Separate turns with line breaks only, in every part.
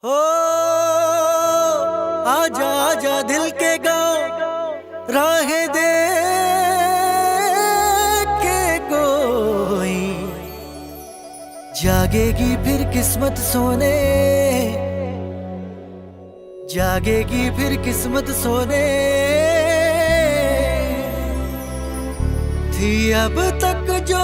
हो आजा आजा दिल के गाँव राह दे के कोई जागेगी फिर किस्मत सोने, जागेगी फिर किस्मत सोने थी अब तक जो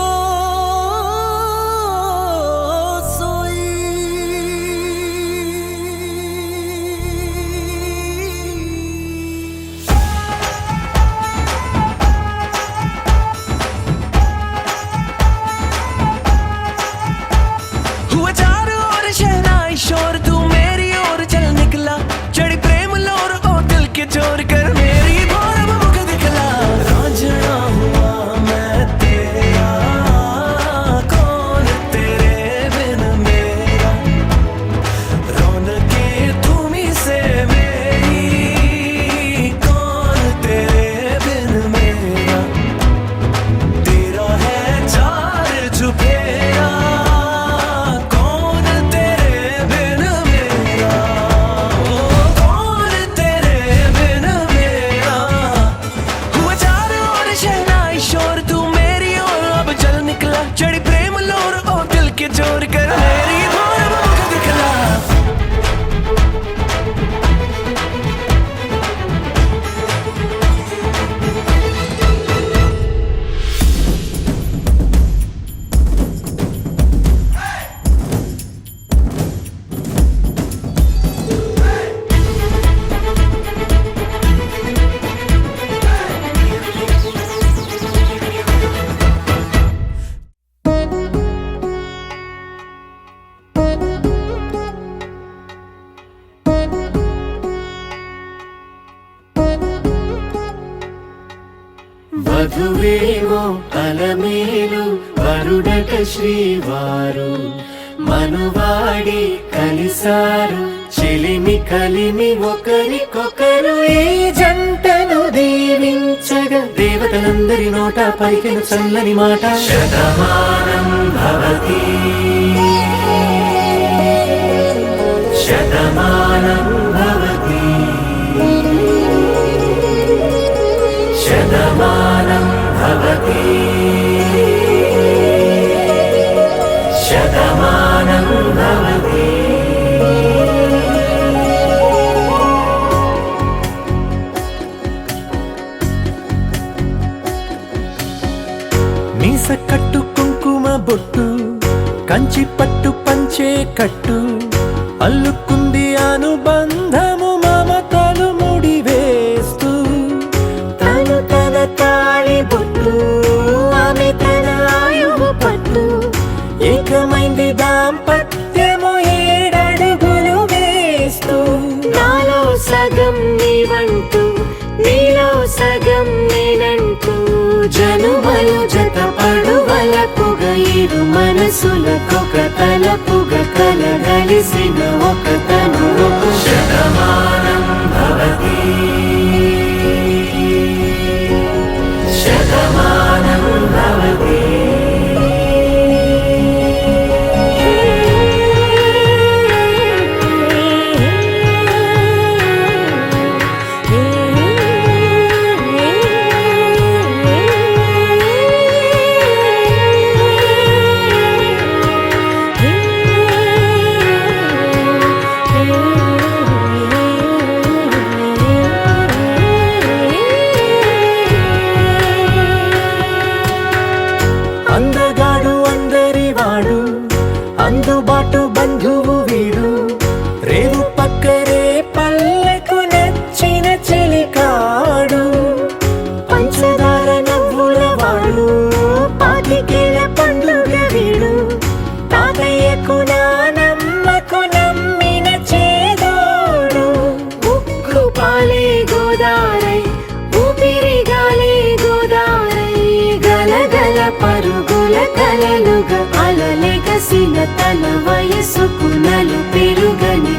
शोर तू मेरी ओर चल निकला, चढ़ी प्रेम लोर ओ दिल के चोर कर मेरी भोर मुख दिखला। रांझना हुआ मैं तेरा, कौन तेरे बिन मेरा, रौनके तुम्ही से मेरी, कौन तेरे बिन मेरा, तेरा है चार चुफेरा। चढ़ी प्रेम लोर ओ दिल के जोर कर मेरी भोर मुख दिखला।
వధువేమో అలమేలు వరుడట శ్రీవారు, మనువాడి కలిసారు చెలిమి కలిమి ఒకరికొకరు. ఈ జంటను దీవించగా దేవతలందరి నోట పలికిన చల్లని మాట శతమానం భవతి, శతమానం భవతి, శతమానం భవతి, శతమానం భవతి.
మీస కట్టు కుంకుమ బొట్టు, కంచి పట్టు పంచే కట్టు, అల్లుకుంది అనుబంధము మమతలు ముడివేస్తూ.
తను తన తాళి బొట్టు, ఆమె తన ఆయువు పట్టు, ఏకమైంది దాంపత్యము ఏడడుగులు వేస్తూ. నాలో సగం నీవంటూ, నీలో సగం నేనంటూ, జనుమలు జత పడువలపుగ ఇరు మనసులకొక తలపుగ కలగలిసిన ఒక తను ఒక శతమానం భవతి, శతమానం భవతి.
అందగాడు అందరి వాడు, అందుబాటు బంధువు వీడు, రేవు పక్కరే పల్లెకు నచ్చిన చెలికాడు.
పంచదార నవ్వుల వాడు, పాతికేల పండుగ వీడు, తాతయ్యకు నానమ్మకు నమ్మిన చేదోడు. ఉక్కు పాలే గోదారై, ఊపిరిగాలే గోదారై, గలగల పరుగుల కలలుగా అలలెగసిన తన వయసుకు నలు పెరుగని